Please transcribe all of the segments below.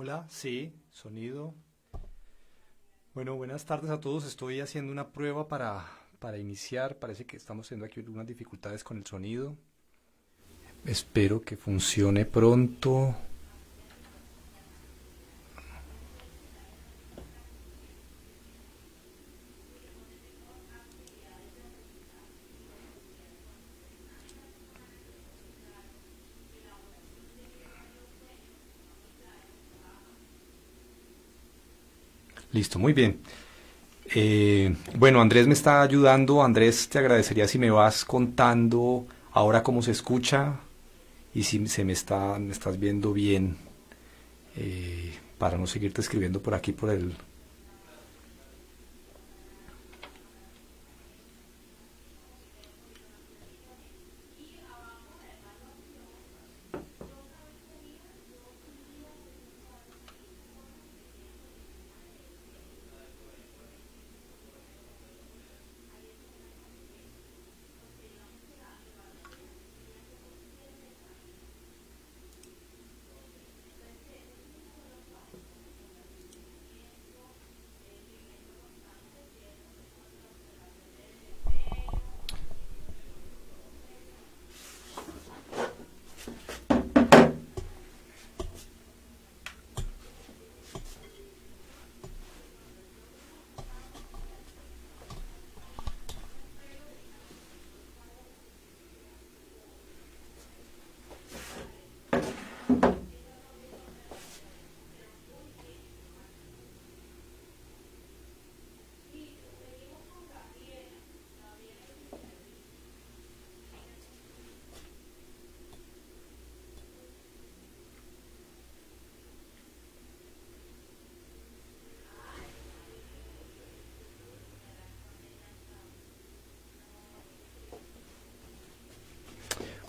Hola, sí, sonido. Bueno, buenas tardes a todos. Estoy haciendo una prueba para iniciar. Parece que estamos teniendo aquí algunas dificultades con el sonido. Espero que funcione pronto. Listo, muy bien. Bueno, Andrés me está ayudando. Andrés, te agradecería si me vas contando ahora cómo se escucha y si me estás viendo bien, para no seguirte escribiendo por aquí por el...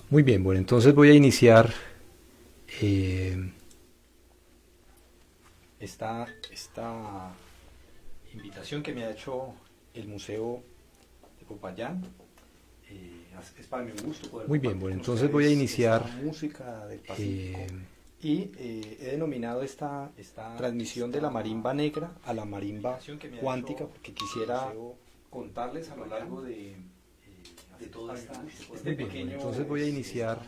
Muy bien, bueno, entonces voy a iniciar eh, esta invitación que me ha hecho el Museo de Popayán. Es para mi gusto poder Muy bien, bueno, entonces voy a iniciar música del Pacífico. Y he denominado esta transmisión de la marimba negra a la marimba cuántica, porque quisiera contarles a lo largo de todo este pequeño, entonces voy a iniciar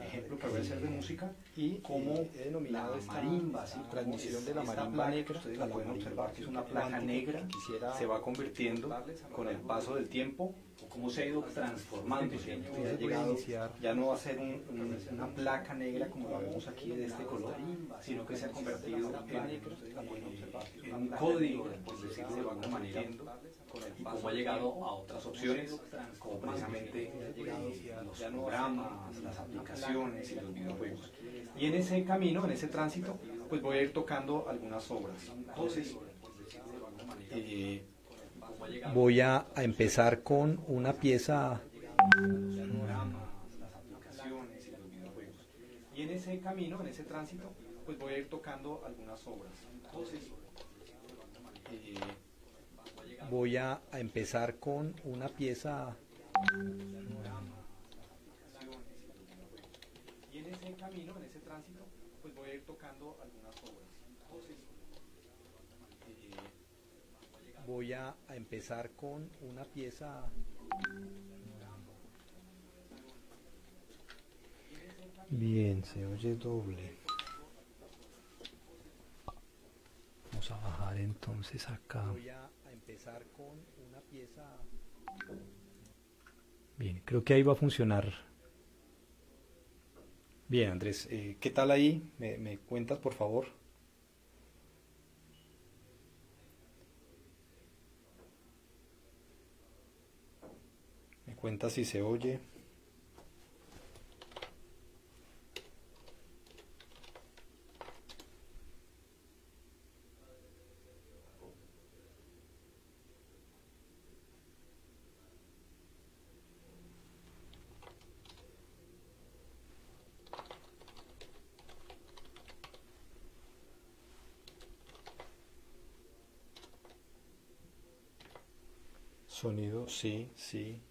ejemplo que voy a hacer de música y cómo he denominado esta marimba, ¿sí? Transmisión de la marimba negra a la marimba observar que es una placa negra que se va convirtiendo con el paso del tiempo, o cómo se ha ido transformando. Entonces voy a iniciar, ya no va a ser una placa negra como la vemos aquí de este color, sino que se ha convertido en un código, por decirlo de alguna manera, y cómo ha llegado a otras opciones, como precisamente los programas, las aplicaciones y los videojuegos. Y en ese camino, en ese tránsito, pues voy a ir tocando algunas obras. Entonces, eh, voy a empezar con una pieza. Las aplicaciones y los videojuegos. Y en ese camino, en ese tránsito, pues voy a ir tocando algunas obras. Entonces, eh, voy a empezar con una pieza. Y en ese camino, en ese tránsito, pues voy a ir tocando algunas obras. Entonces, voy a empezar con una pieza. Bien, se oye doble. Vamos a bajar entonces acá. Voy a empezar con una pieza. Bien, creo que ahí va a funcionar. Bien, Andrés, ¿qué tal ahí? ¿Me cuentas, por favor? ¿Me cuentas si se oye? Sonido, sí, sí,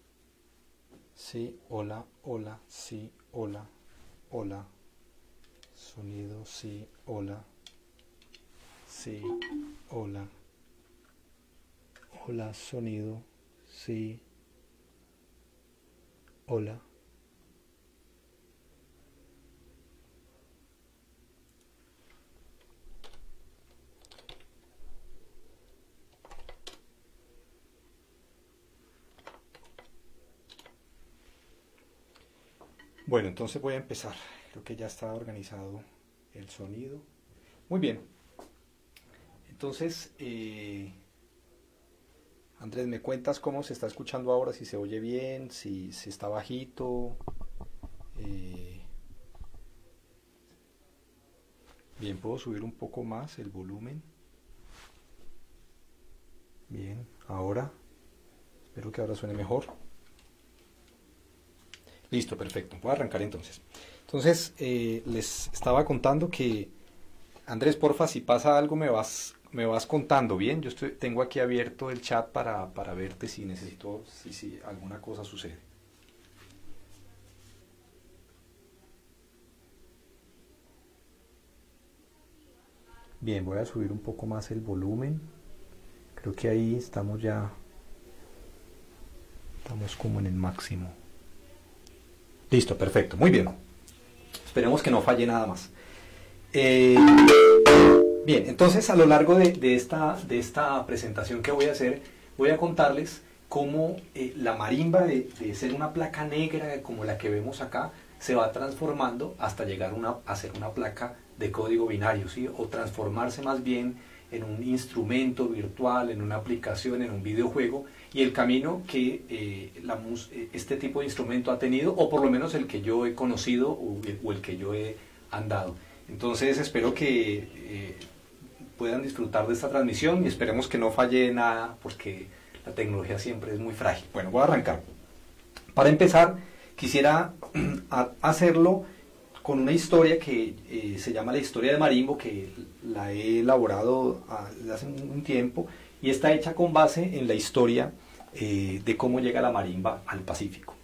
sí, hola, hola, sí, hola, hola. Sonido, sí, hola. sí, hola, hola, sonido, sí, hola. Bueno, entonces voy a empezar. Creo que ya está organizado el sonido. Muy bien. Entonces, Andrés, ¿me cuentas cómo se está escuchando ahora? Si se oye bien, si está bajito. Eh, bien, puedo subir un poco más el volumen. Bien, ahora. Espero que ahora suene mejor. Listo, perfecto. Voy a arrancar entonces. Entonces, les estaba contando que, Andrés, porfa, si pasa algo me vas contando, ¿bien? Yo tengo aquí abierto el chat para verte si necesito, si alguna cosa sucede. Bien, voy a subir un poco más el volumen. Creo que ahí estamos como en el máximo. Listo, perfecto, muy bien. Esperemos que no falle nada más. Bien, entonces a lo largo de esta presentación que voy a hacer, voy a contarles cómo la marimba de ser una placa negra como la que vemos acá, se va transformando hasta llegar a ser una placa de código binario, ¿sí? O transformarse más bien en un instrumento virtual, en una aplicación, en un videojuego, y el camino que este tipo de instrumento ha tenido, o por lo menos el que yo he conocido o el que yo he andado. Entonces espero que puedan disfrutar de esta transmisión y esperemos que no falle nada, porque la tecnología siempre es muy frágil. Bueno, voy a arrancar. Para empezar, quisiera hacerlo con una historia que se llama la historia de Marimbo, que la he elaborado hace un tiempo y está hecha con base en la historia de cómo llega la marimba al Pacífico.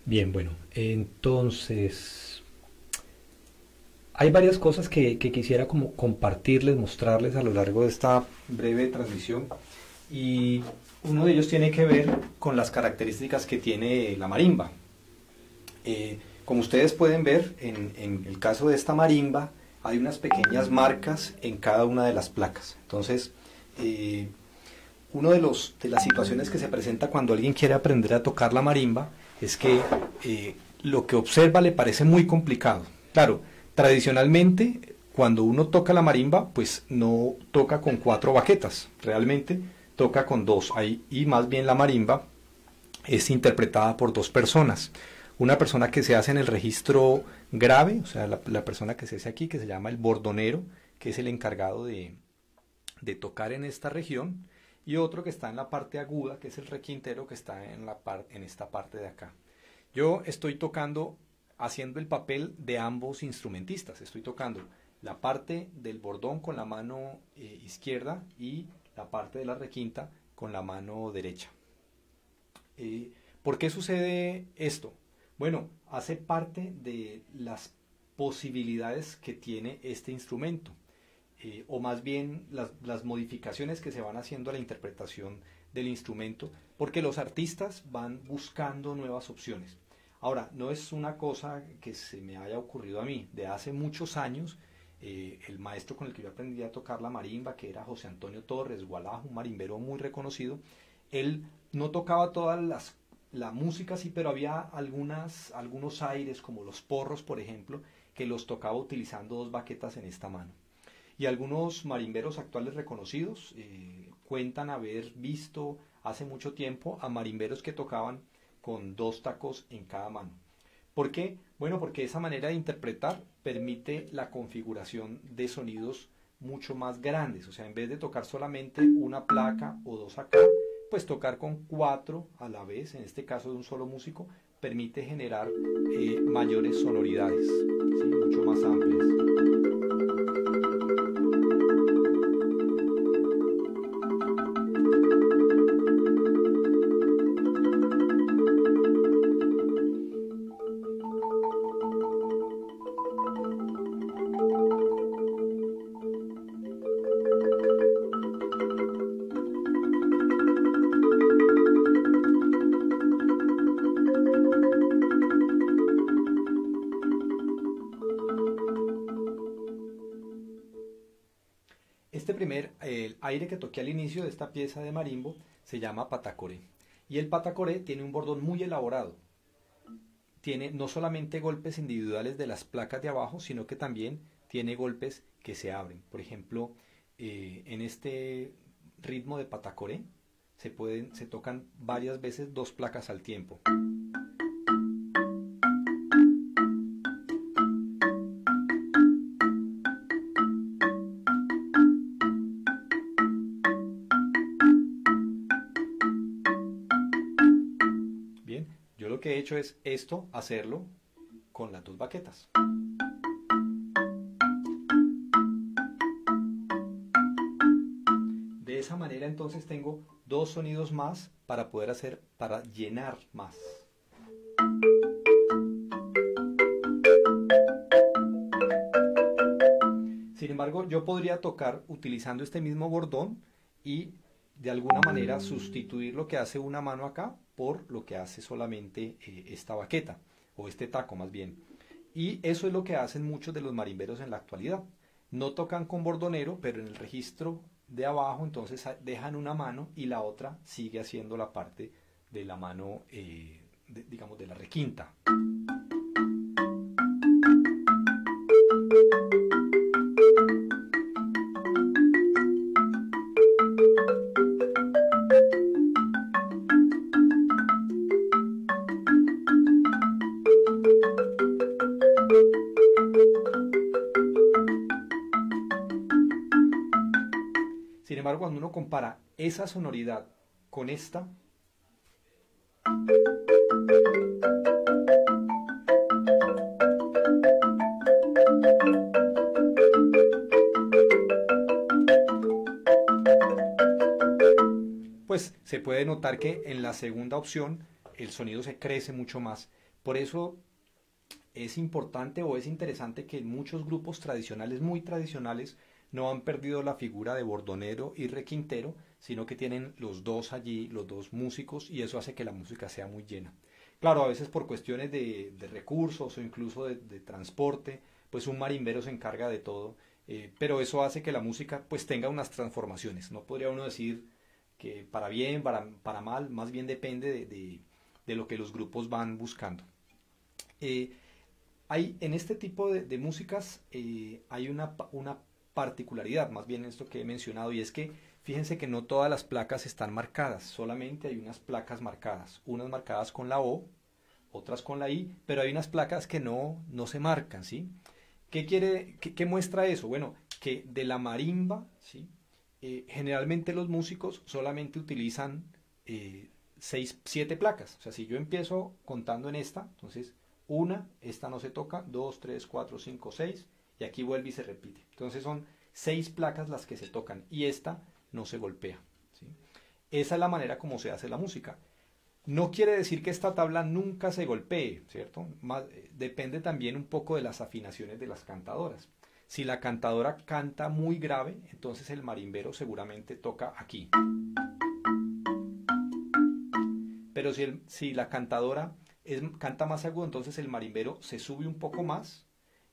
Bien, bueno, entonces hay varias cosas que quisiera como compartirles, mostrarles a lo largo de esta breve transmisión, y uno de ellos tiene que ver con las características que tiene la marimba. Como ustedes pueden ver, en el caso de esta marimba hay unas pequeñas marcas en cada una de las placas. Entonces, una de las situaciones que se presenta cuando alguien quiere aprender a tocar la marimba es que lo que observa le parece muy complicado. Claro, tradicionalmente cuando uno toca la marimba, pues no toca con 4 baquetas, realmente toca con 2, y más bien la marimba es interpretada por 2 personas. Una persona que se hace en el registro grave, o sea, la persona que se hace aquí, que se llama el bordonero, que es el encargado de tocar en esta región, y otro que está en la parte aguda, que es el requintero, que está en esta parte de acá. Yo estoy tocando, haciendo el papel de ambos instrumentistas. Estoy tocando la parte del bordón con la mano izquierda y la parte de la requinta con la mano derecha. ¿Por qué sucede esto? Bueno, hace parte de las posibilidades que tiene este instrumento, o más bien las modificaciones que se van haciendo a la interpretación del instrumento, porque los artistas van buscando nuevas opciones. Ahora, no es una cosa que se me haya ocurrido a mí. De hace muchos años, el maestro con el que yo aprendí a tocar la marimba, que era José Antonio Torres Gualajo, un marimbero muy reconocido, él no tocaba la música, sí, pero había algunos aires, como los porros, por ejemplo, que los tocaba utilizando 2 baquetas en esta mano. Y algunos marimberos actuales reconocidos cuentan haber visto hace mucho tiempo a marimberos que tocaban con 2 tacos en cada mano. ¿Por qué? Bueno, porque esa manera de interpretar permite la configuración de sonidos mucho más grandes. O sea, en vez de tocar solamente una placa o 2 acá, pues tocar con 4 a la vez, en este caso de un solo músico, permite generar mayores sonoridades, ¿sí? Mucho más amplias. El aire que toqué al inicio de esta pieza de marimbo se llama patacoré. Y el patacoré tiene un bordón muy elaborado. Tiene no solamente golpes individuales de las placas de abajo, sino que también tiene golpes que se abren. Por ejemplo, en este ritmo de patacoré se tocan varias veces 2 placas al tiempo. Yo lo que he hecho es hacerlo con las 2 baquetas. De esa manera entonces tengo 2 sonidos más para poder para llenar más. Sin embargo, yo podría tocar utilizando este mismo bordón y de alguna manera sustituir lo que hace una mano acá por lo que hace solamente esta baqueta, o este taco más bien. Y eso es lo que hacen muchos de los marimberos en la actualidad. No tocan con bordonero, pero en el registro de abajo entonces dejan una mano y la otra sigue haciendo la parte de la mano, digamos, de la requinta. Sin embargo, cuando uno compara esa sonoridad con esta, pues se puede notar que en la segunda opción el sonido se crece mucho más, Por eso es importante o es interesante que muchos grupos tradicionales, muy tradicionales, no han perdido la figura de bordonero y requintero, sino que tienen los dos allí, los dos músicos, y eso hace que la música sea muy llena. Claro, a veces por cuestiones de recursos o incluso de transporte, pues un marimbero se encarga de todo, pero eso hace que la música pues tenga unas transformaciones. No podría uno decir que para bien, para mal, más bien depende de lo que los grupos van buscando. Eh, en este tipo de músicas hay una particularidad, más bien esto que he mencionado, y es que fíjense que no todas las placas están marcadas, solamente hay unas placas marcadas, unas marcadas con la O, otras con la I, pero hay unas placas que no se marcan, ¿sí? ¿Qué muestra eso? Bueno, que de la marimba, ¿sí? Generalmente los músicos solamente utilizan 7 placas. O sea, si yo empiezo contando en esta, entonces esta no se toca, 2, 3, 4, 5, 6, y aquí vuelve y se repite. Entonces son 6 placas las que se tocan y esta no se golpea, ¿sí? Esa es la manera como se hace la música. No quiere decir que esta tabla nunca se golpee, ¿cierto? Depende también un poco de las afinaciones de las cantadoras. Si la cantadora canta muy grave, entonces el marimbero seguramente toca aquí. Pero si la cantadora canta más agudo, entonces el marimbero se sube un poco más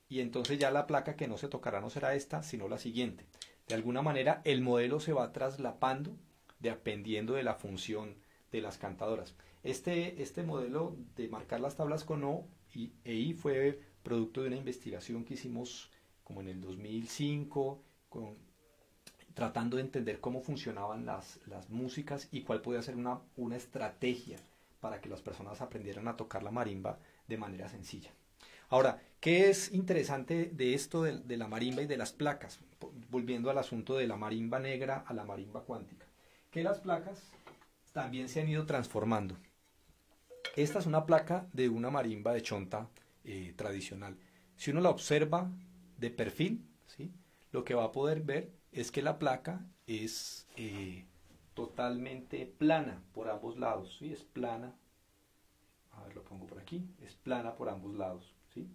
y entonces ya la placa que no se tocará no será esta, sino la siguiente. De alguna manera el modelo se va traslapando dependiendo de la función de las cantadoras. Este modelo de marcar las tablas con O e I fue producto de una investigación que hicimos como en el 2005, tratando de entender cómo funcionaban las músicas y cuál podía ser una estrategia para que las personas aprendieran a tocar la marimba de manera sencilla. Ahora, ¿qué es interesante de esto de la marimba y de las placas? Volviendo al asunto de la marimba negra a la marimba cuántica. Que las placas también se han ido transformando. Esta es una placa de una marimba de chonta tradicional. Si uno la observa de perfil, ¿sí?, lo que va a poder ver es que la placa es totalmente plana por ambos lados, ¿sí? Es plana. A ver, lo pongo por aquí. Es plana por ambos lados, ¿sí?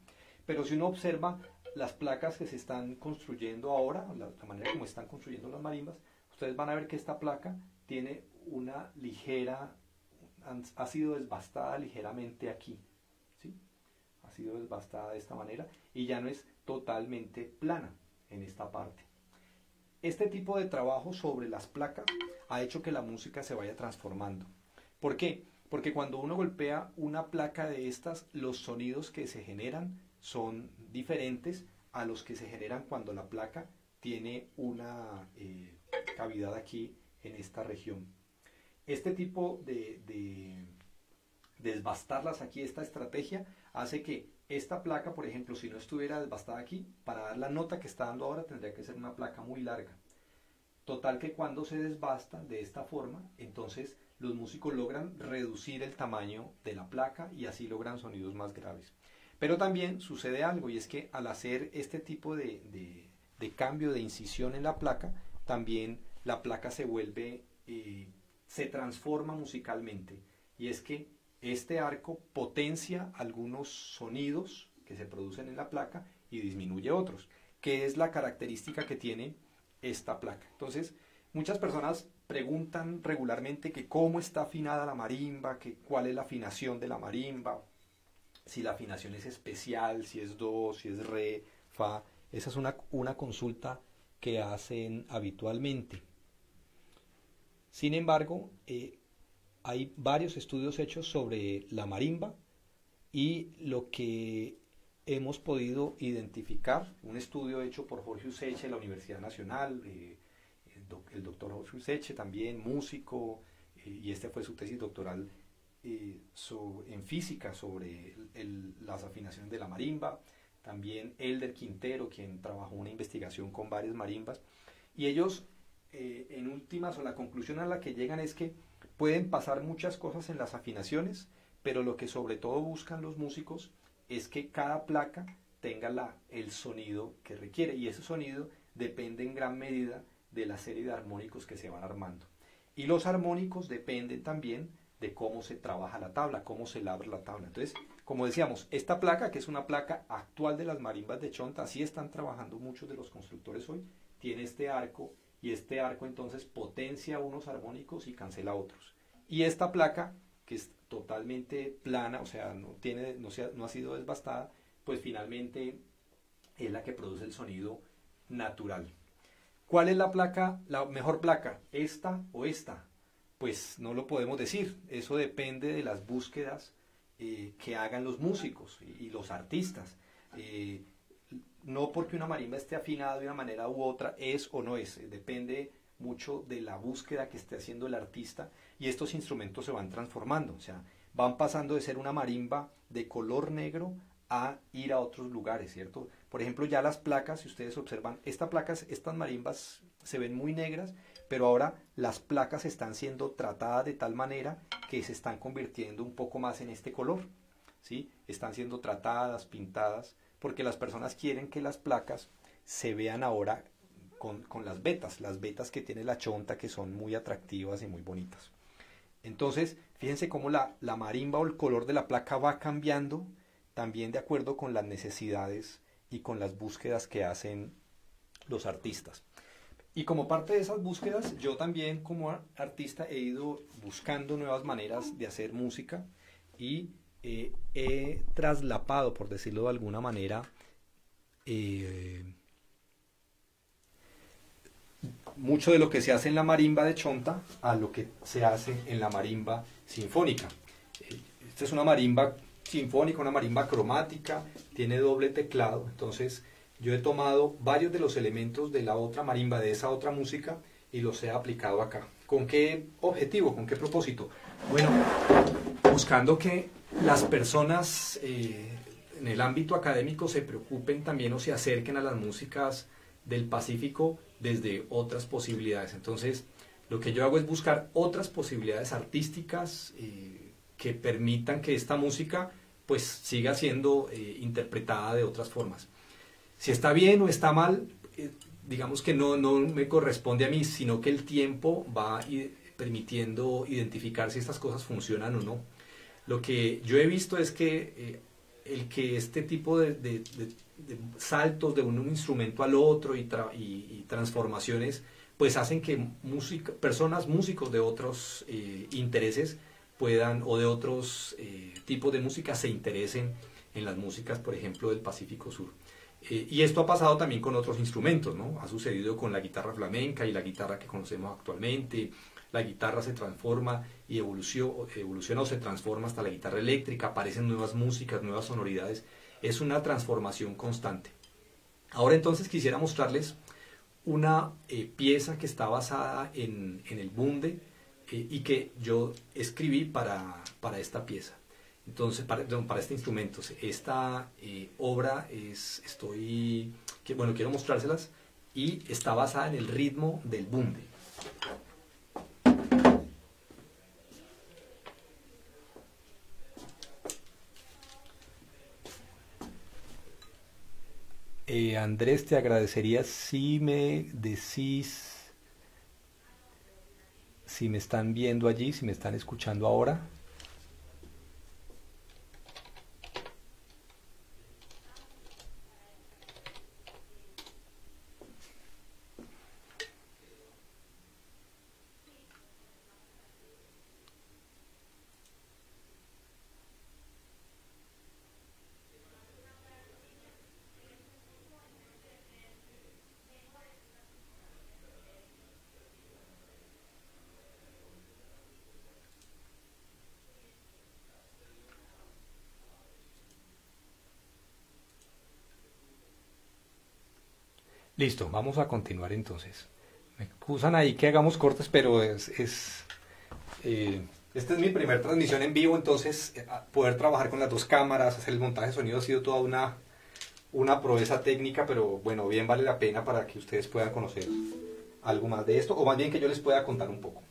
Pero si uno observa las placas que se están construyendo ahora, la manera como están construyendo las marimbas, ustedes van a ver que esta placa tiene una ligera, ha sido desbastada ligeramente aquí, ¿sí? Ha sido desbastada de esta manera y ya no es totalmente plana en esta parte. Este tipo de trabajo sobre las placas ha hecho que la música se vaya transformando. ¿Por qué? Porque cuando uno golpea una placa de estas, los sonidos que se generan son diferentes a los que se generan cuando la placa tiene una cavidad aquí en esta región. Este tipo de desbastarlas aquí, esta estrategia, hace que esta placa, por ejemplo, si no estuviera desbastada aquí, para dar la nota que está dando ahora tendría que ser una placa muy larga. Total que cuando se desbasta de esta forma, entonces los músicos logran reducir el tamaño de la placa y así logran sonidos más graves. Pero también sucede algo, y es que al hacer este tipo de cambio de incisión en la placa, también la placa se vuelve, se transforma musicalmente, y es que este arco potencia algunos sonidos que se producen en la placa y disminuye otros, que es la característica que tiene esta placa. Entonces, muchas personas preguntan regularmente que cómo está afinada la marimba, que cuál es la afinación de la marimba, si la afinación es especial, si es do, si es re, fa. Esa es una consulta que hacen habitualmente. Sin embargo, hay varios estudios hechos sobre la marimba y lo que hemos podido identificar, un estudio hecho por Jorge Useche de la Universidad Nacional, el doctor Jorge Useche también, músico, y esta fue su tesis doctoral en física sobre las afinaciones de la marimba, también Elder Quintero, quien trabajó una investigación con varias marimbas, y ellos en últimas, o la conclusión a la que llegan es que pueden pasar muchas cosas en las afinaciones, pero lo que sobre todo buscan los músicos es que cada placa tenga el sonido que requiere, y ese sonido depende en gran medida de la serie de armónicos que se van armando. Y los armónicos dependen también de cómo se trabaja la tabla, cómo se labra la tabla. Entonces, como decíamos, esta placa, que es una placa actual de las marimbas de Chonta, así están trabajando muchos de los constructores hoy, tiene este arco, y este arco entonces potencia unos armónicos y cancela otros. Y esta placa, que es totalmente plana, o sea, no ha sido desbastada, pues finalmente es la que produce el sonido natural. ¿Cuál es la placa, la mejor placa? ¿Esta o esta? Pues no lo podemos decir, eso depende de las búsquedas que hagan los músicos y los artistas. No porque una marimba esté afinada de una manera u otra es o no es, depende mucho de la búsqueda que esté haciendo el artista, y estos instrumentos se van transformando, o sea, van pasando de ser una marimba de color negro a ir a otros lugares, ¿cierto? Por ejemplo, ya las placas, si ustedes observan, estas marimbas se ven muy negras, pero ahora las placas están siendo tratadas de tal manera que se están convirtiendo un poco más en este color, ¿sí? Están siendo tratadas, pintadas, porque las personas quieren que las placas se vean ahora con las vetas que tiene la Chonta, que son muy atractivas y muy bonitas. Entonces, fíjense cómo la marimba o el color de la placa va cambiando, también de acuerdo con las necesidades y con las búsquedas que hacen los artistas. Y como parte de esas búsquedas, yo también como artista he ido buscando nuevas maneras de hacer música y he traslapado, por decirlo de alguna manera, mucho de lo que se hace en la marimba de Chonta a lo que se hace en la marimba sinfónica. Esta es una marimba sinfónica, una marimba cromática, tiene doble teclado, entonces yo he tomado varios de los elementos de la otra marimba, de esa otra música, y los he aplicado acá. ¿Con qué objetivo? ¿Con qué propósito? Bueno, buscando que las personas en el ámbito académico se preocupen también o se acerquen a las músicas del Pacífico desde otras posibilidades. Entonces, lo que yo hago es buscar otras posibilidades artísticas que permitan que esta música pues siga siendo interpretada de otras formas. Si está bien o está mal, digamos que no me corresponde a mí, sino que el tiempo va permitiendo identificar si estas cosas funcionan o no. Lo que yo he visto es que el que este tipo de saltos de un instrumento al otro y transformaciones, pues hacen que músicos de otros intereses puedan, o de otros tipos de música se interesen en las músicas, por ejemplo, del Pacífico Sur. Y esto ha pasado también con otros instrumentos, ¿no? Ha sucedido con la guitarra flamenca y la guitarra que conocemos actualmente. La guitarra se transforma y evoluciona o se transforma hasta la guitarra eléctrica, aparecen nuevas músicas, nuevas sonoridades. Es una transformación constante. Ahora entonces quisiera mostrarles una pieza que está basada en el bunde y que yo escribí para esta pieza. Entonces, para este instrumento. Esta obra quiero mostrárselas, y está basada en el ritmo del bunde. Andrés, te agradecería si me decís si me están viendo allí, si me están escuchando ahora. Listo, vamos a continuar entonces. Me excusan ahí que hagamos cortes, pero esta es mi primera transmisión en vivo, entonces poder trabajar con las dos cámaras, hacer el montaje de sonido ha sido toda una proeza técnica, pero bueno, bien vale la pena para que ustedes puedan conocer algo más de esto, o más bien que yo les pueda contar un poco.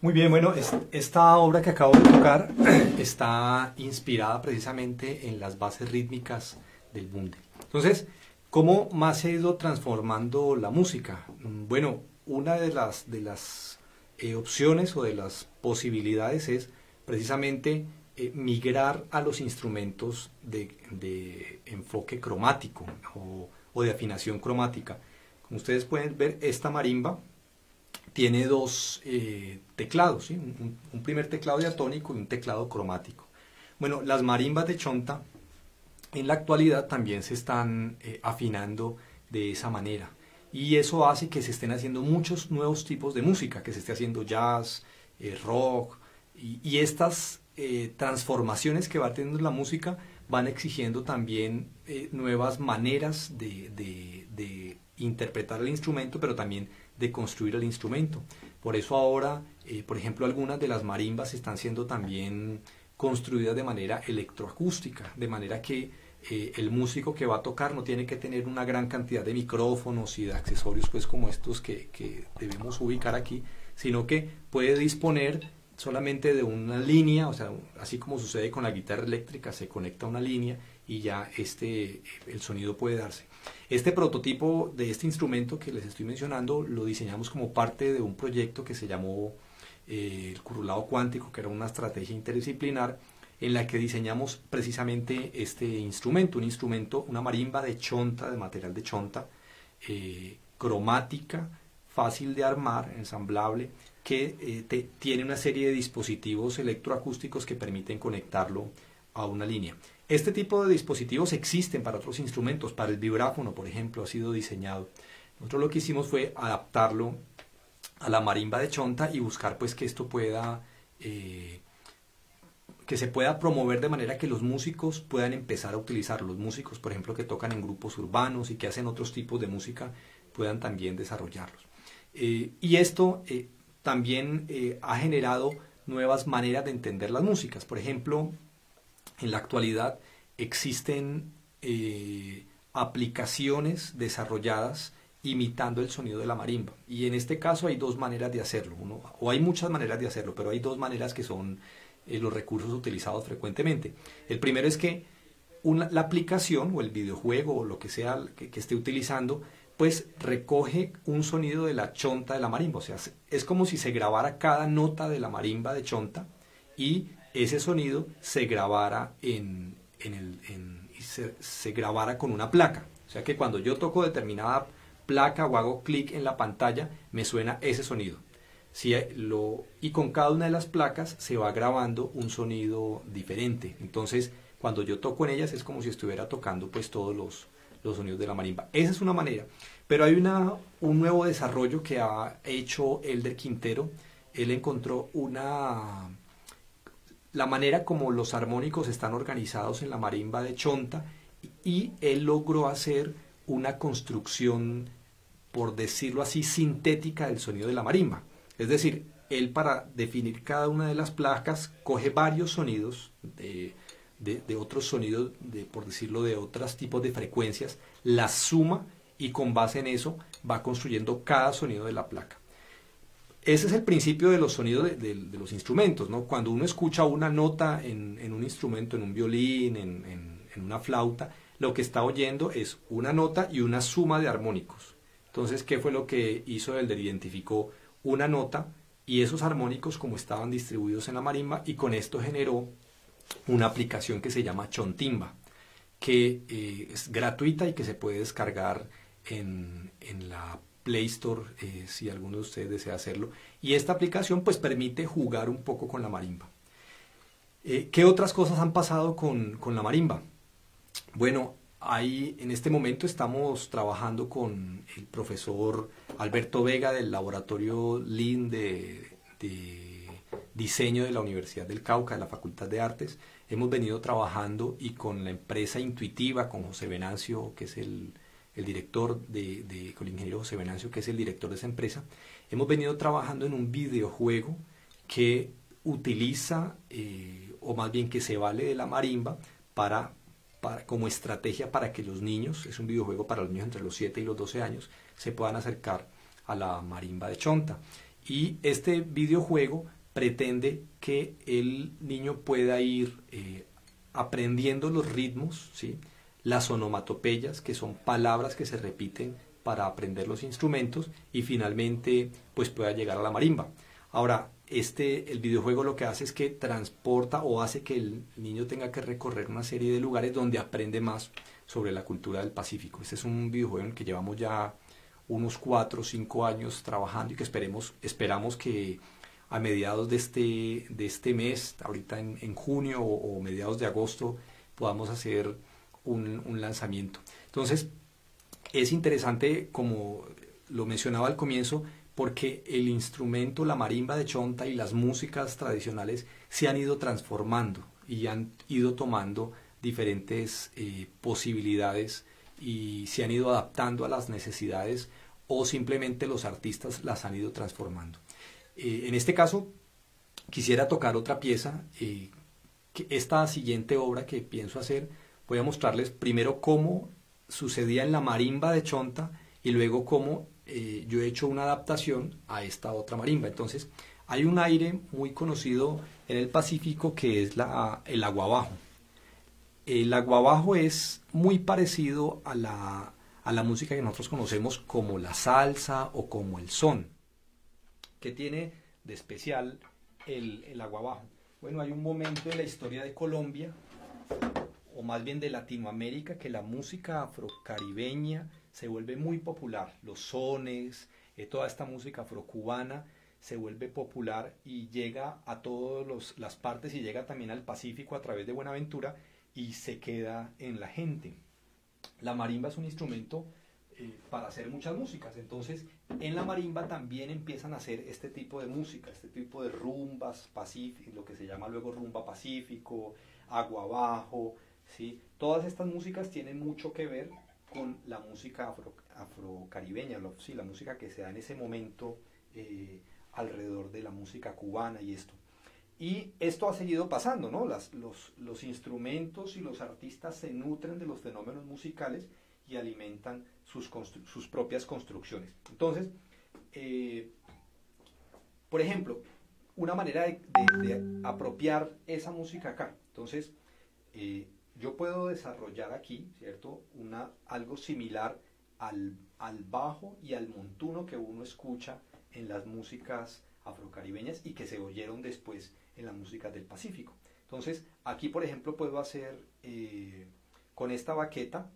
Muy bien, bueno, esta obra que acabo de tocar está inspirada precisamente en las bases rítmicas del bunde. Entonces, ¿cómo más se ha ido transformando la música? Bueno, una de las opciones o de las posibilidades es precisamente migrar a los instrumentos de enfoque cromático o de afinación cromática. Como ustedes pueden ver, esta marimba tiene dos teclados, ¿sí? Un primer teclado diatónico y un teclado cromático. Bueno, las marimbas de Chonta en la actualidad también se están afinando de esa manera. Y eso hace que se estén haciendo muchos nuevos tipos de música, que se esté haciendo jazz, rock, y estas transformaciones que va teniendo la música van exigiendo también nuevas maneras de interpretar el instrumento, pero también de construir el instrumento. Por eso ahora, por ejemplo, algunas de las marimbas están siendo también construidas de manera electroacústica, de manera que el músico que va a tocar no tiene que tener una gran cantidad de micrófonos y de accesorios pues como estos que debemos ubicar aquí, sino que puede disponer solamente de una línea, o sea, así como sucede con la guitarra eléctrica, se conecta a una línea y ya el sonido puede darse. Este prototipo de este instrumento que les estoy mencionando lo diseñamos como parte de un proyecto que se llamó el curulado cuántico, que era una estrategia interdisciplinar en la que diseñamos precisamente este instrumento, una marimba de Chonta, de material de Chonta, cromática, fácil de armar, ensamblable, que tiene una serie de dispositivos electroacústicos que permiten conectarlo a una línea. Este tipo de dispositivos existen para otros instrumentos, para el vibráfono, por ejemplo, ha sido diseñado. Nosotros lo que hicimos fue adaptarlo a la marimba de Chonta y buscar pues que esto pueda, que se pueda promover de manera que los músicos puedan empezar a utilizarlo. Los músicos, por ejemplo, que tocan en grupos urbanos y que hacen otros tipos de música, puedan también desarrollarlos. Y esto también ha generado nuevas maneras de entender las músicas. Por ejemplo, en la actualidad existen aplicaciones desarrolladas imitando el sonido de la marimba. Y en este caso hay dos maneras de hacerlo. O hay muchas maneras de hacerlo, pero hay dos maneras que son los recursos utilizados frecuentemente. El primero es que la aplicación o el videojuego o lo que sea que esté utilizando, pues recoge un sonido de la chonta de la marimba. O sea, es como si se grabara cada nota de la marimba de Chonta y ese sonido se grabara se grabara con una placa. O sea que cuando yo toco determinada placa o hago clic en la pantalla, me suena ese sonido. Y con cada una de las placas se va grabando un sonido diferente. Entonces, cuando yo toco en ellas es como si estuviera tocando pues todos los sonidos de la marimba. Esa es una manera. Pero hay un nuevo desarrollo que ha hecho Elder Quintero. Él encontró la manera como los armónicos están organizados en la marimba de Chonta y él logró hacer una construcción, por decirlo así, sintética del sonido de la marimba. Es decir, él para definir cada una de las placas coge varios sonidos de otros sonidos, por decirlo, de otros tipos de frecuencias, las suma y con base en eso va construyendo cada sonido de la placa. Ese es el principio de los sonidos de los instrumentos, ¿no? Cuando uno escucha una nota en un instrumento, en un violín, en una flauta, lo que está oyendo es una nota y una suma de armónicos. Entonces, ¿qué fue lo que hizo Elder? Identificó una nota y esos armónicos como estaban distribuidos en la marimba, y con esto generó una aplicación que se llama Chontimba, que es gratuita y que se puede descargar en la Play Store si alguno de ustedes desea hacerlo. Y esta aplicación pues permite jugar un poco con la marimba. ¿Qué otras cosas han pasado con la marimba? Bueno, en este momento estamos trabajando con el profesor Alberto Vega del laboratorio LIN de diseño de la Universidad del Cauca, de la Facultad de Artes. Hemos venido trabajando y con la empresa Intuitiva, con José Venancio, que es el director con el ingeniero José Venancio, que es el director de esa empresa. Hemos venido trabajando en un videojuego que utiliza, o más bien que se vale de la marimba como estrategia para que los niños, es un videojuego para los niños entre los 7 y los 12 años, se puedan acercar a la marimba de Chonta. Y este videojuego pretende que el niño pueda ir aprendiendo los ritmos, ¿sí? Las onomatopeyas, que son palabras que se repiten para aprender los instrumentos, y finalmente pues pueda llegar a la marimba. Ahora, el videojuego lo que hace es que transporta o hace que el niño tenga que recorrer una serie de lugares donde aprende más sobre la cultura del Pacífico. Este es un videojuego en el que llevamos ya unos 4 o 5 años trabajando y que esperamos que a mediados de este mes, ahorita en junio o mediados de agosto, podamos hacer un lanzamiento. Entonces, es interesante, como lo mencionaba al comienzo, porque el instrumento, la marimba de chonta y las músicas tradicionales se han ido transformando y han ido tomando diferentes posibilidades y se han ido adaptando a las necesidades, o simplemente los artistas las han ido transformando. En este caso, quisiera tocar otra pieza. Esta siguiente obra que pienso hacer, voy a mostrarles primero cómo sucedía en la marimba de chonta y luego cómo yo he hecho una adaptación a esta otra marimba. Entonces, hay un aire muy conocido en el Pacífico que es el aguabajo. El aguabajo es muy parecido a la música que nosotros conocemos como la salsa o como el son. ¿Qué tiene de especial el aguabajo? Bueno, hay un momento en la historia de Colombia, o más bien de Latinoamérica, que la música afrocaribeña se vuelve muy popular. Los sones, toda esta música afrocubana se vuelve popular y llega a todas las partes, y llega también al Pacífico a través de Buenaventura y se queda en la gente. La marimba es un instrumento para hacer muchas músicas. Entonces, en la marimba también empiezan a hacer este tipo de música, este tipo de rumbas pacíficas, lo que se llama luego rumba pacífico, aguabajo, ¿sí? Todas estas músicas tienen mucho que ver con la música afrocaribeña, ¿sí? La música que se da en ese momento alrededor de la música cubana y esto. Y esto ha seguido pasando, ¿no? Los instrumentos y los artistas se nutren de los fenómenos musicales y alimentan sus propias construcciones. Entonces, por ejemplo, una manera de apropiar esa música acá. Entonces, yo puedo desarrollar aquí, ¿cierto? Algo similar al bajo y al montuno que uno escucha en las músicas afrocaribeñas y que se oyeron después en la música del Pacífico. Entonces, aquí por ejemplo puedo hacer, con esta baqueta,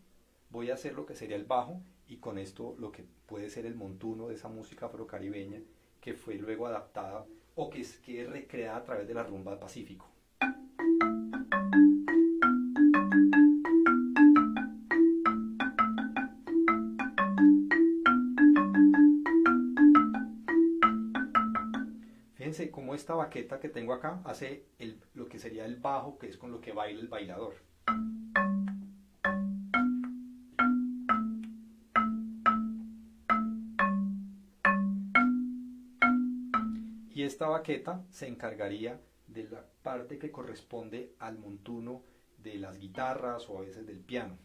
voy a hacer lo que sería el bajo, y con esto lo que puede ser el montuno de esa música afrocaribeña que fue luego adaptada o que es recreada a través de la rumba del Pacífico. Fíjense cómo esta baqueta que tengo acá hace lo que sería el bajo, que es con lo que baila el bailador. Y esta baqueta se encargaría de la parte que corresponde al montuno de las guitarras o a veces del piano.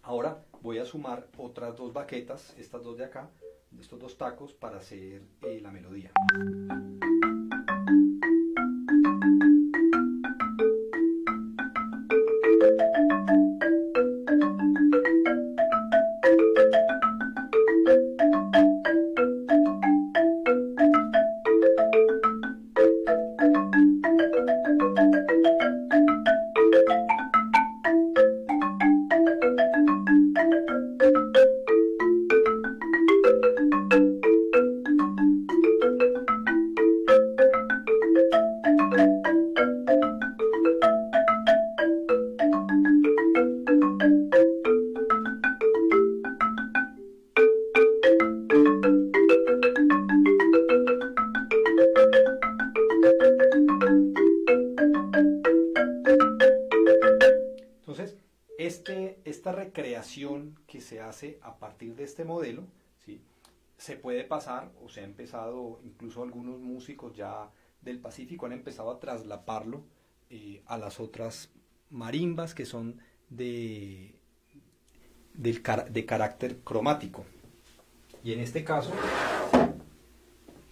Ahora voy a sumar otras dos baquetas, estas dos de acá, estos dos tacos, para hacer la melodía. Entonces, esta recreación que se hace a partir de este modelo, ¿sí?, se puede pasar, o se ha empezado, incluso algunos músicos ya del Pacífico han empezado a traslaparlo a las otras marimbas que son de carácter cromático. Y en este caso,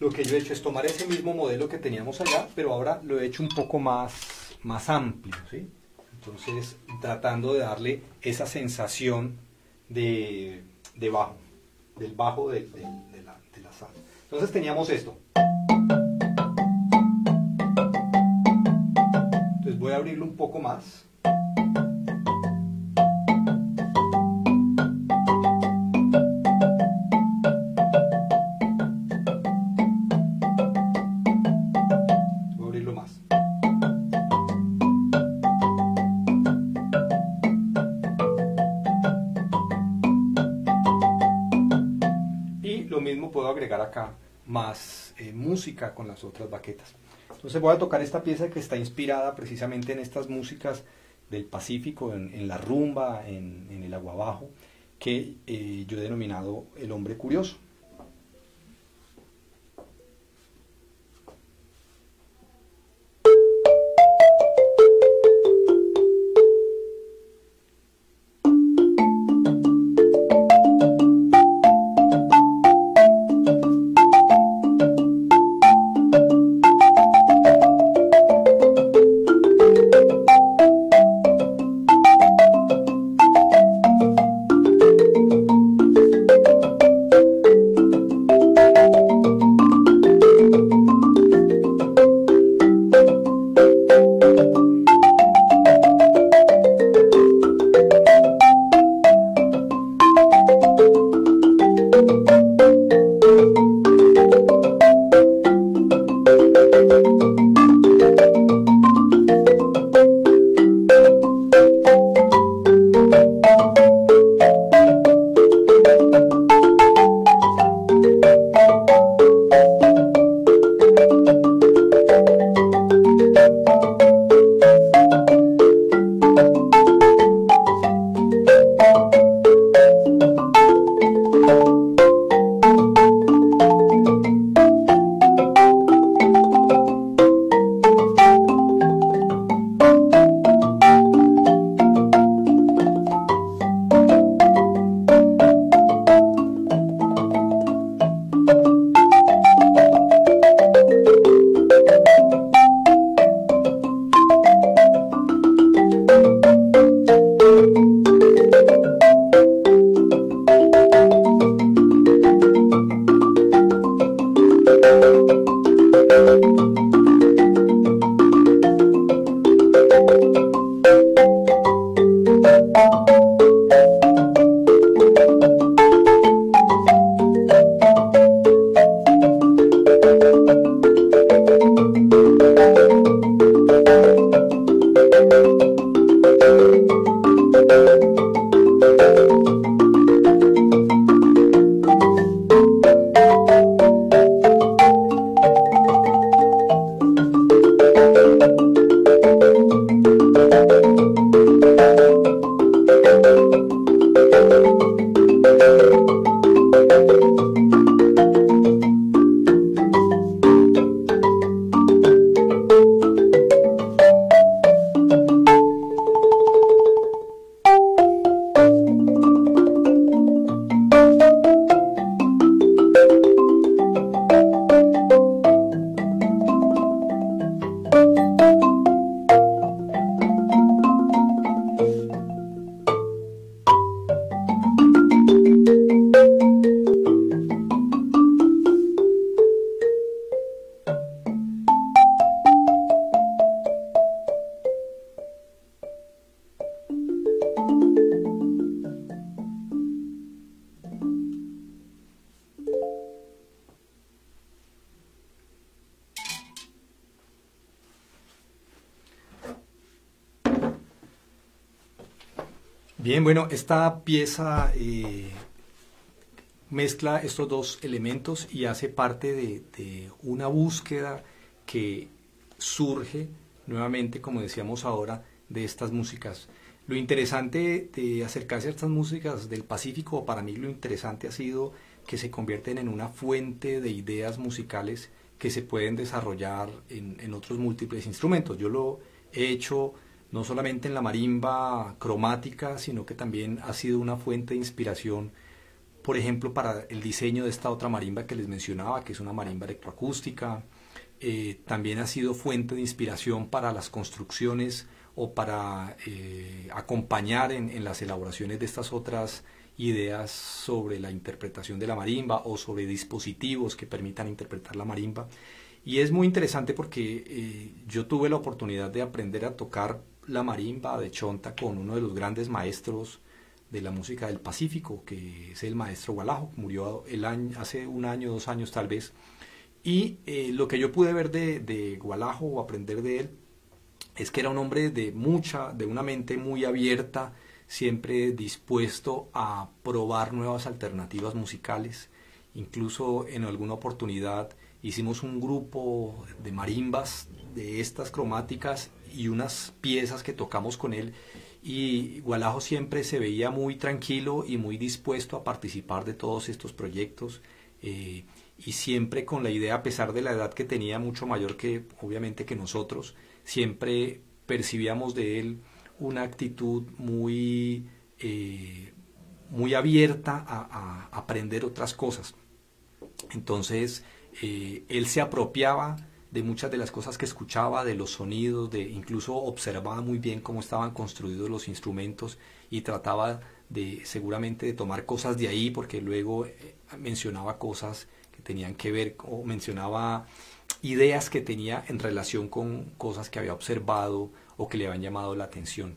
lo que yo he hecho es tomar ese mismo modelo que teníamos allá, pero ahora lo he hecho un poco más amplio, ¿sí? Entonces, tratando de darle esa sensación de bajo, del bajo de la sala. Entonces teníamos esto. Entonces voy a abrirlo un poco más. Voy a abrirlo más. Y lo mismo puedo agregar acá más música con las otras baquetas. Entonces voy a tocar esta pieza que está inspirada precisamente en estas músicas del Pacífico, en la rumba, en el aguabajo, que yo he denominado El Hombre Curioso. Bien, bueno, esta pieza mezcla estos dos elementos y hace parte de una búsqueda que surge nuevamente, como decíamos ahora, de estas músicas. Lo interesante de acercarse a estas músicas del Pacífico, para mí lo interesante ha sido que se convierten en una fuente de ideas musicales que se pueden desarrollar en otros múltiples instrumentos. Yo lo he hecho no solamente en la marimba cromática, sino que también ha sido una fuente de inspiración, por ejemplo, para el diseño de esta otra marimba que les mencionaba, que es una marimba electroacústica. También ha sido fuente de inspiración para las construcciones o para acompañar en las elaboraciones de estas otras ideas sobre la interpretación de la marimba o sobre dispositivos que permitan interpretar la marimba. Y es muy interesante porque yo tuve la oportunidad de aprender a tocar la marimba de chonta con uno de los grandes maestros de la música del Pacífico, que es el maestro Gualajo, murió hace un año, 2 años tal vez. Y lo que yo pude ver de Gualajo o aprender de él es que era un hombre de una mente muy abierta, siempre dispuesto a probar nuevas alternativas musicales. Incluso en alguna oportunidad hicimos un grupo de marimbas de estas cromáticas y unas piezas que tocamos con él, y Gualajo siempre se veía muy tranquilo y muy dispuesto a participar de todos estos proyectos, y siempre con la idea, a pesar de la edad que tenía, mucho mayor que obviamente que nosotros, siempre percibíamos de él una actitud muy abierta a aprender otras cosas. Entonces él se apropiaba de muchas de las cosas que escuchaba, de los sonidos, incluso observaba muy bien cómo estaban construidos los instrumentos y trataba seguramente de tomar cosas de ahí, porque luego mencionaba cosas que tenían que ver, o mencionaba ideas que tenía en relación con cosas que había observado o que le habían llamado la atención.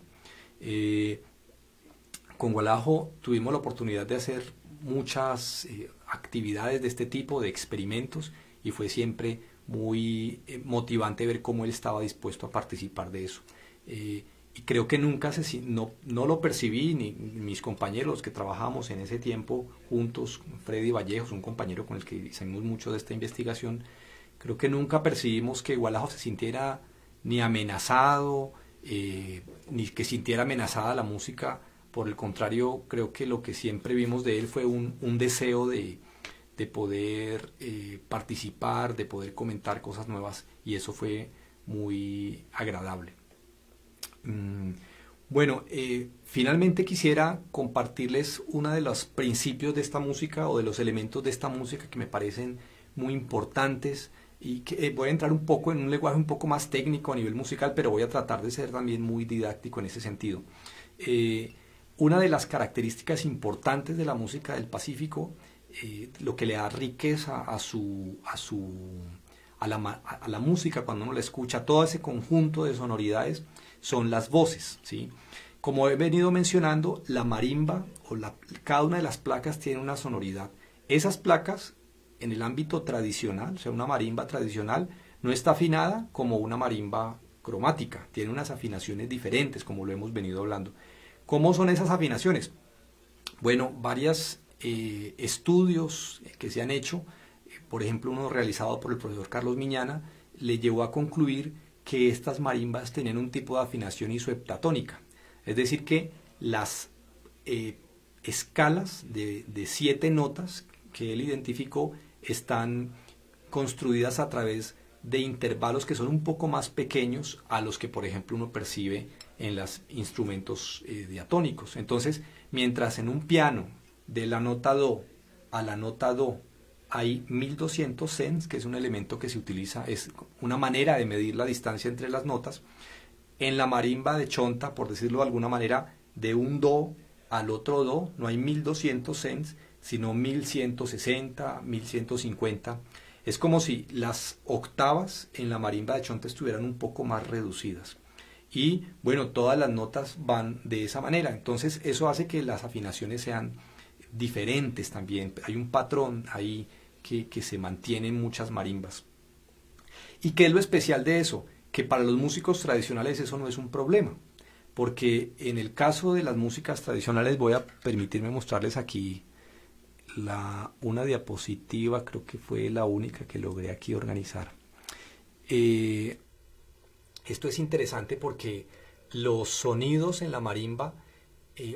Con Gualajo tuvimos la oportunidad de hacer muchas actividades de este tipo, de experimentos, y fue siempre muy motivante ver cómo él estaba dispuesto a participar de eso. Y creo que nunca no lo percibí, ni mis compañeros que trabajamos en ese tiempo juntos, Freddy Vallejos, un compañero con el que hicimos mucho de esta investigación, creo que nunca percibimos que Gualajo se sintiera ni amenazado, ni que sintiera amenazada la música. Por el contrario, creo que lo que siempre vimos de él fue un deseo de poder participar, de poder comentar cosas nuevas, y eso fue muy agradable. Bueno, finalmente quisiera compartirles uno de los principios de esta música, o de los elementos de esta música que me parecen muy importantes, y que voy a entrar un poco en un lenguaje un poco más técnico a nivel musical, pero voy a tratar de ser también muy didáctico en ese sentido. Una de las características importantes de la música del Pacífico, lo que le da riqueza a la música cuando uno la escucha, todo ese conjunto de sonoridades, son las voces, ¿sí? Como he venido mencionando, la marimba cada una de las placas tiene una sonoridad. Esas placas, en el ámbito tradicional, o sea, una marimba tradicional, no está afinada como una marimba cromática, tiene unas afinaciones diferentes, como lo hemos venido hablando. ¿Cómo son esas afinaciones? Bueno, varios estudios que se han hecho, por ejemplo uno realizado por el profesor Carlos Miñana, le llevó a concluir que estas marimbas tenían un tipo de afinación isoheptatónica, es decir que las escalas de 7 notas que él identificó están construidas a través de intervalos que son un poco más pequeños a los que, por ejemplo, uno percibe en los instrumentos diatónicos. Entonces, mientras en un piano de la nota do a la nota do hay 1200 cents, que es un elemento que se utiliza, es una manera de medir la distancia entre las notas, en la marimba de chonta, por decirlo de alguna manera, de un do al otro do no hay 1200 cents, sino 1160, 1150. Es como si las octavas en la marimba de chonta estuvieran un poco más reducidas. Y bueno, todas las notas van de esa manera. Entonces eso hace que las afinaciones sean diferentes también. Hay un patrón ahí que se mantiene en muchas marimbas. ¿Y qué es lo especial de eso? Que para los músicos tradicionales eso no es un problema. Porque en el caso de las músicas tradicionales, voy a permitirme mostrarles aquí una diapositiva, creo que fue la única que logré aquí organizar. Esto es interesante porque los sonidos en la marimba,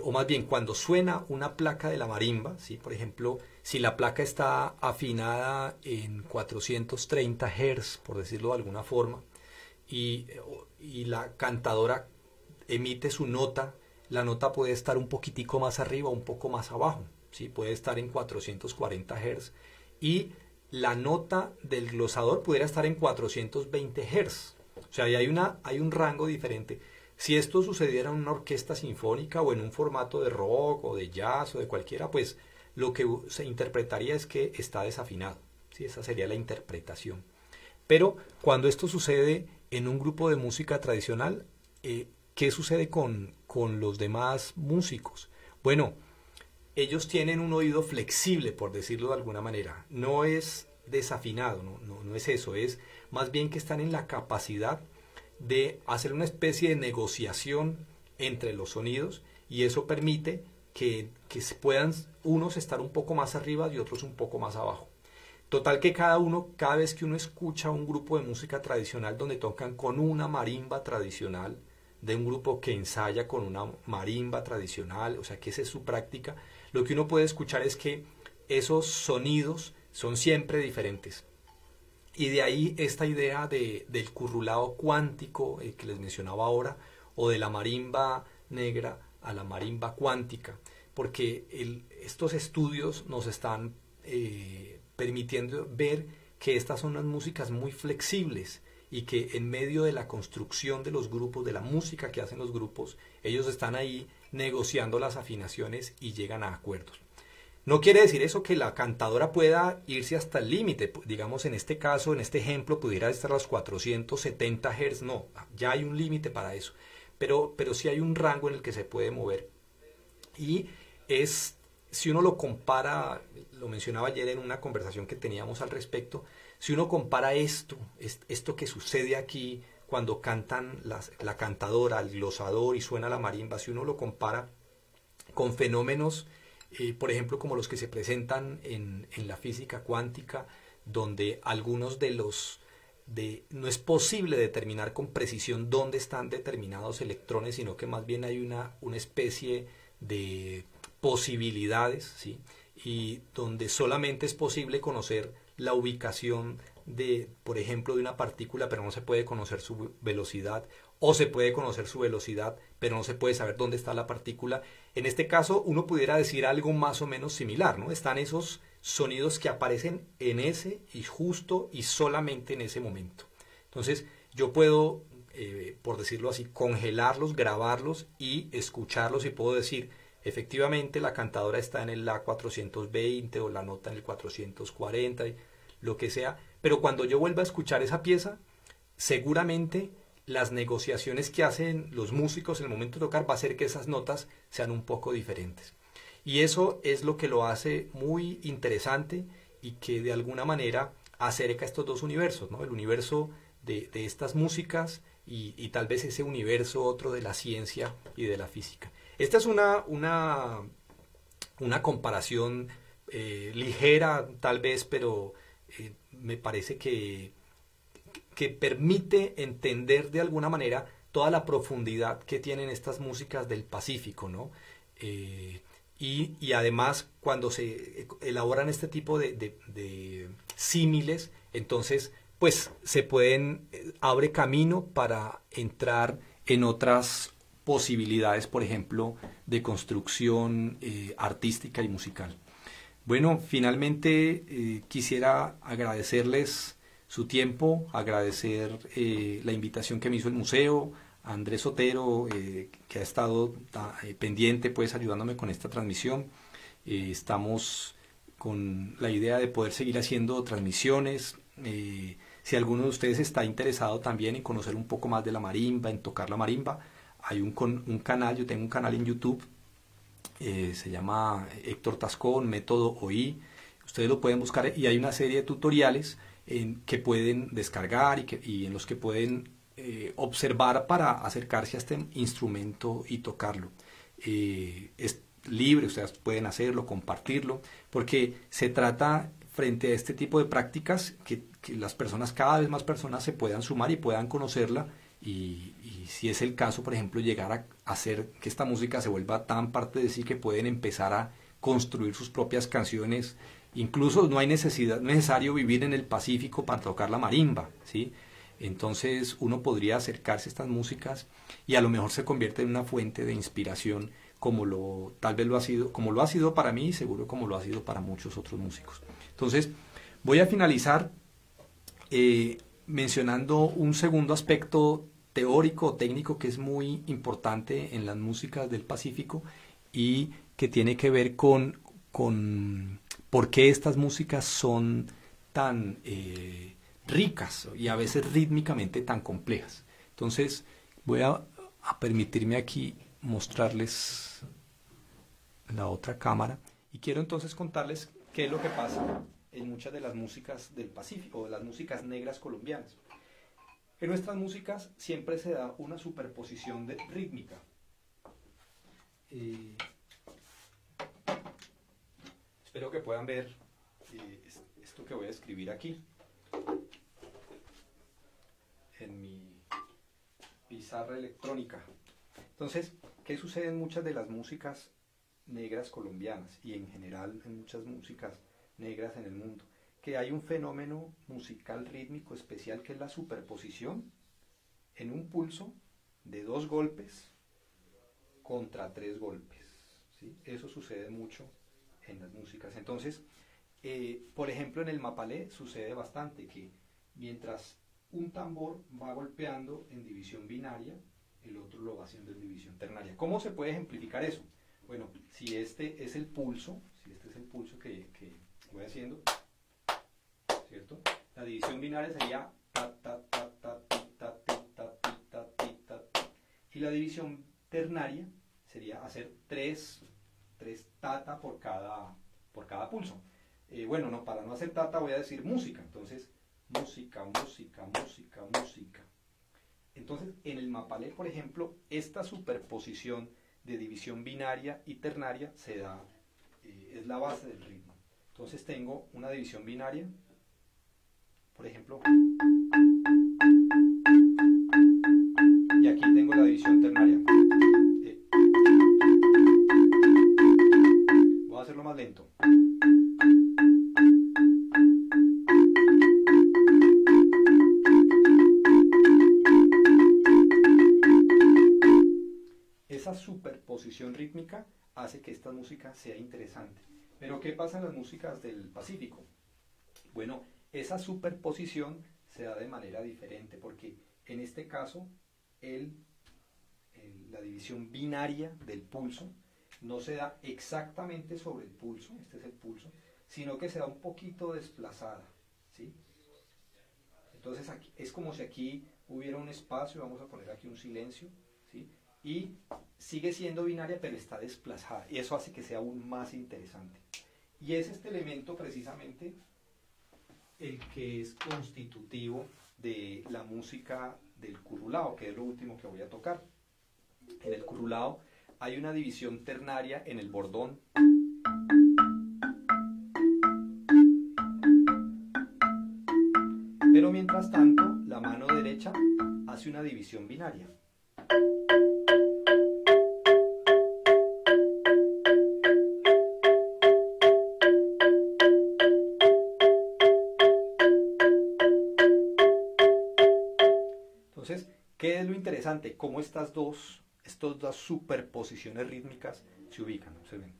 o más bien cuando suena una placa de la marimba, ¿sí? Por ejemplo, si la placa está afinada en 430 Hz, por decirlo de alguna forma, y la cantadora emite su nota. La nota puede estar un poquitico más arriba o un poco más abajo, ¿sí? Puede estar en 440 Hz y la nota del glosador pudiera estar en 420 Hz. O sea, hay un rango diferente. Si esto sucediera en una orquesta sinfónica o en un formato de rock o de jazz o de cualquiera, pues lo que se interpretaría es que está desafinado, ¿sí? Esa sería la interpretación. Pero cuando esto sucede en un grupo de música tradicional, ¿qué sucede con los demás músicos? Bueno, ellos tienen un oído flexible, por decirlo de alguna manera. No es desafinado, no es eso. Es más bien que están en la capacidad de hacer una especie de negociación entre los sonidos y eso permite que se puedan unos estar un poco más arriba y otros un poco más abajo. Total que cada vez que uno escucha un grupo de música tradicional donde tocan con una marimba tradicional, de un grupo que ensaya con una marimba tradicional, o sea que esa es su práctica, lo que uno puede escuchar es que esos sonidos son siempre diferentes. Y de ahí esta idea del currulado cuántico que les mencionaba ahora, o de la marimba negra a la marimba cuántica, porque estos estudios nos están permitiendo ver que estas son unas músicas muy flexibles y que en medio de la construcción de los grupos, de la música que hacen los grupos, ellos están ahí negociando las afinaciones y llegan a acuerdos. No quiere decir eso que la cantadora pueda irse hasta el límite, digamos en este caso, en este ejemplo, pudiera estar a los 470 Hz, no, ya hay un límite para eso, pero sí hay un rango en el que se puede mover. Y si uno lo compara, lo mencionaba ayer en una conversación que teníamos al respecto, si uno compara esto que sucede aquí cuando cantan la cantadora, el glosador y suena la marimba, si uno lo compara con fenómenos, por ejemplo, como los que se presentan en la física cuántica, donde algunos no es posible determinar con precisión dónde están determinados electrones, sino que más bien hay una especie de posibilidades, ¿sí? Y donde solamente es posible conocer la ubicación por ejemplo, de una partícula, pero no se puede conocer su velocidad, o se puede conocer su velocidad, pero no se puede saber dónde está la partícula. En este caso, uno pudiera decir algo más o menos similar, ¿no? Están esos sonidos que aparecen en ese y justo y solamente en ese momento. Entonces, yo puedo, por decirlo así, congelarlos, grabarlos y escucharlos y puedo decir, efectivamente, la cantadora está en el La 420 o la nota en el 440, lo que sea, pero cuando yo vuelva a escuchar esa pieza, seguramente las negociaciones que hacen los músicos en el momento de tocar va a hacer que esas notas sean un poco diferentes. Y eso es lo que lo hace muy interesante y que de alguna manera acerca estos dos universos, ¿no? El universo de estas músicas y tal vez ese universo otro de la ciencia y de la física. Esta es una comparación ligera tal vez, pero me parece que permite entender de alguna manera toda la profundidad que tienen estas músicas del Pacífico, ¿no? Y además cuando se elaboran este tipo de símiles, entonces pues se abre camino para entrar en otras posibilidades, por ejemplo, de construcción artística y musical. Bueno, finalmente quisiera agradecerles su tiempo, agradecer la invitación que me hizo el museo, a Andrés Otero, que ha estado pendiente, pues ayudándome con esta transmisión. Estamos con la idea de poder seguir haciendo transmisiones. Si alguno de ustedes está interesado también en conocer un poco más de la marimba, en tocar la marimba, hay un canal, yo tengo un canal en YouTube, se llama Héctor Tascón, Método OI. Ustedes lo pueden buscar y hay una serie de tutoriales que pueden descargar y en los que pueden observar para acercarse a este instrumento y tocarlo. Es libre, ustedes pueden hacerlo, compartirlo, porque se trata frente a este tipo de prácticas que las personas, cada vez más personas se puedan sumar y puedan conocerla y si es el caso, por ejemplo, llegar a hacer que esta música se vuelva tan parte de sí que pueden empezar a construir sus propias canciones. Incluso no es necesario vivir en el Pacífico para tocar la marimba, ¿sí? Entonces uno podría acercarse a estas músicas y a lo mejor se convierte en una fuente de inspiración tal vez lo ha sido, como lo ha sido para mí y seguro como lo ha sido para muchos otros músicos. Entonces voy a finalizar mencionando un segundo aspecto teórico o técnico que es muy importante en las músicas del Pacífico y que tiene que ver con por qué estas músicas son tan ricas y a veces rítmicamente tan complejas. Entonces voy a permitirme aquí mostrarles la otra cámara y quiero entonces contarles qué es lo que pasa en muchas de las músicas del Pacífico, o de las músicas negras colombianas. En nuestras músicas siempre se da una superposición rítmica. Espero que puedan ver esto que voy a escribir aquí en mi pizarra electrónica. Entonces, ¿qué sucede en muchas de las músicas negras colombianas y en general en muchas músicas negras en el mundo? Que hay un fenómeno musical rítmico especial que es la superposición en un pulso de 2 golpes contra 3 golpes, ¿sí? Eso sucede mucho en las músicas. Entonces, por ejemplo, en el mapalé sucede bastante que mientras un tambor va golpeando en división binaria, el otro lo va haciendo en división ternaria. ¿Cómo se puede ejemplificar eso? Bueno, si este es el pulso, que voy haciendo, ¿cierto? La división binaria sería ta ta ta ta ti, ta ti, ta ti, ta ti, ta ti. Y la división ternaria sería hacer 3 tata por cada pulso. Bueno, no, para no hacer tata voy a decir música. Entonces, música, música, música, música. Entonces, en el mapalé, por ejemplo, esta superposición de división binaria y ternaria se da, es la base del ritmo. Entonces tengo una división binaria, por ejemplo, y aquí tengo la división ternaria. Voy a hacerlo más lento. Esa superposición rítmica hace que esta música sea interesante. Pero ¿qué pasa en las músicas del Pacífico? Bueno, esa superposición se da de manera diferente porque en este caso la división binaria del pulso no se da exactamente sobre el pulso, este es el pulso, sino que se da un poquito desplazada, ¿sí? Entonces aquí, es como si aquí hubiera un espacio, vamos a poner aquí un silencio, ¿sí? Y sigue siendo binaria pero está desplazada y eso hace que sea aún más interesante. Y es este elemento precisamente el que es constitutivo de la música del currulao, que es lo último que voy a tocar. En el currulao hay una división ternaria en el bordón. Pero mientras tanto, la mano derecha hace una división binaria. Entonces, ¿qué es lo interesante? Cómo estas dos superposiciones rítmicas se ubican. Observen.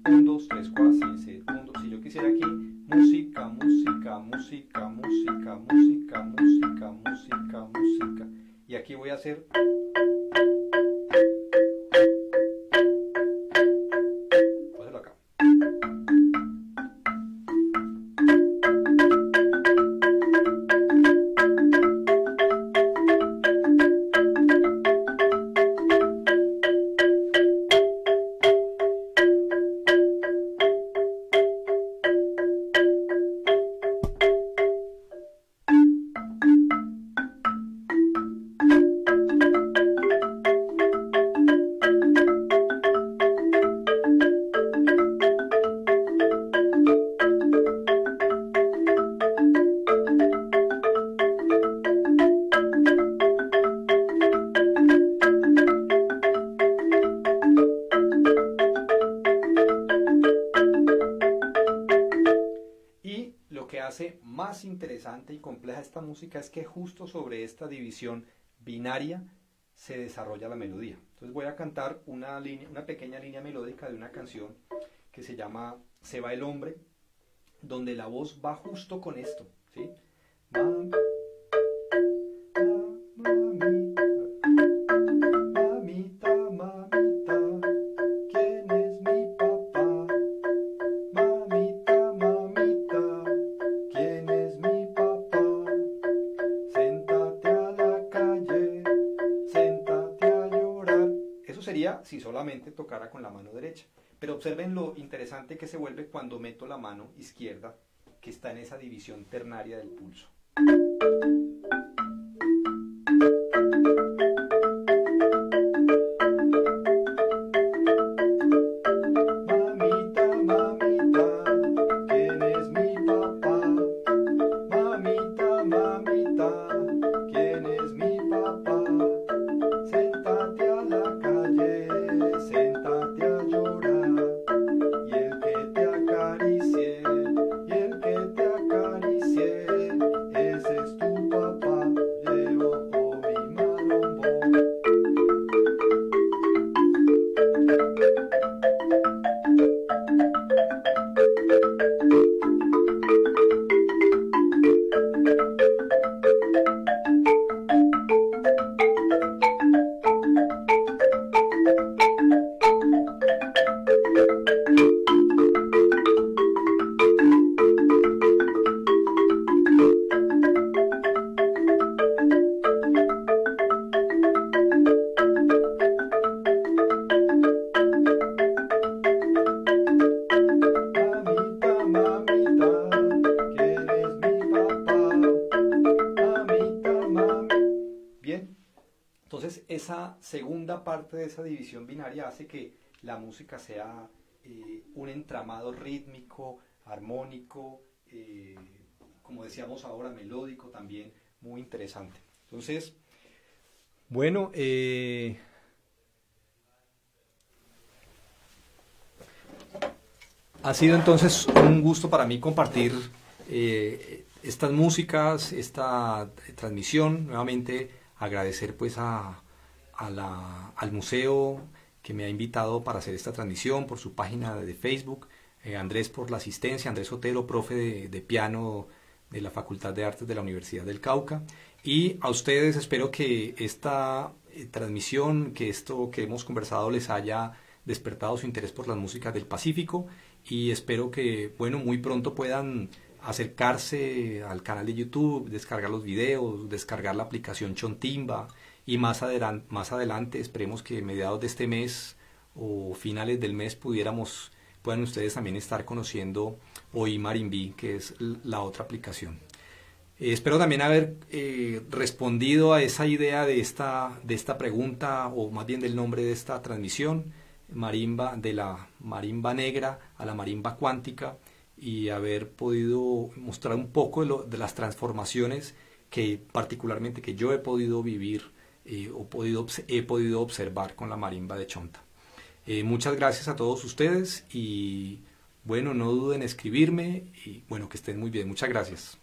1, 2, 3, 4, 5, 6, 1, 2. Si yo quisiera aquí música, música, música, música, música, música, música, música. Y aquí voy a hacer... Voy a hacerlo acá. más interesante y compleja de esta música es que justo sobre esta división binaria se desarrolla la melodía. Entonces voy a cantar una pequeña línea melódica de una canción que se llama Se va el hombre, donde la voz va justo con esto, ¿sí? Mamita, mamita, ¿quién es mi papá? Mamita, mamita, ¿quién es mi papá? Séntate a la calle, séntate a llorar. Eso sería si solamente tocara con la mano derecha. Pero observen lo interesante que se vuelve cuando meto la mano izquierda, que está en esa división ternaria del pulso. Mamita, mamita, ¿quién es mi papá? Mamita, mamita, ¿quién es mi papá? Séntate a la calle, séntate a llorar. Y el que te acaricie, ese es tu papá, llevo con mi marombo. Entonces esa segunda parte de esa división binaria hace que la música sea un entramado rítmico, armónico, como decíamos ahora, melódico también, muy interesante. Entonces, bueno, ha sido entonces un gusto para mí compartir estas músicas, esta transmisión. Nuevamente agradecer pues al museo que me ha invitado para hacer esta transmisión, por su página de Facebook, Andrés por la asistencia, Andrés Otero, profe de piano de la Facultad de Artes de la Universidad del Cauca, y a ustedes espero que esta transmisión, que esto que hemos conversado les haya despertado su interés por las músicas del Pacífico, y espero que, bueno, muy pronto puedan acercarse al canal de YouTube, descargar los videos, descargar la aplicación Chontimba, y más adelante esperemos que mediados de este mes o finales del mes puedan ustedes también estar conociendo Oí Marimbí, que es la otra aplicación. Espero también haber respondido a esa idea de esta pregunta, o más bien del nombre de esta transmisión, marimba, de la marimba negra a la marimba cuántica, y haber podido mostrar un poco de las transformaciones que particularmente que yo he podido vivir he podido observar con la marimba de Chonta. Muchas gracias a todos ustedes, y bueno, no duden en escribirme, y bueno, que estén muy bien. Muchas gracias.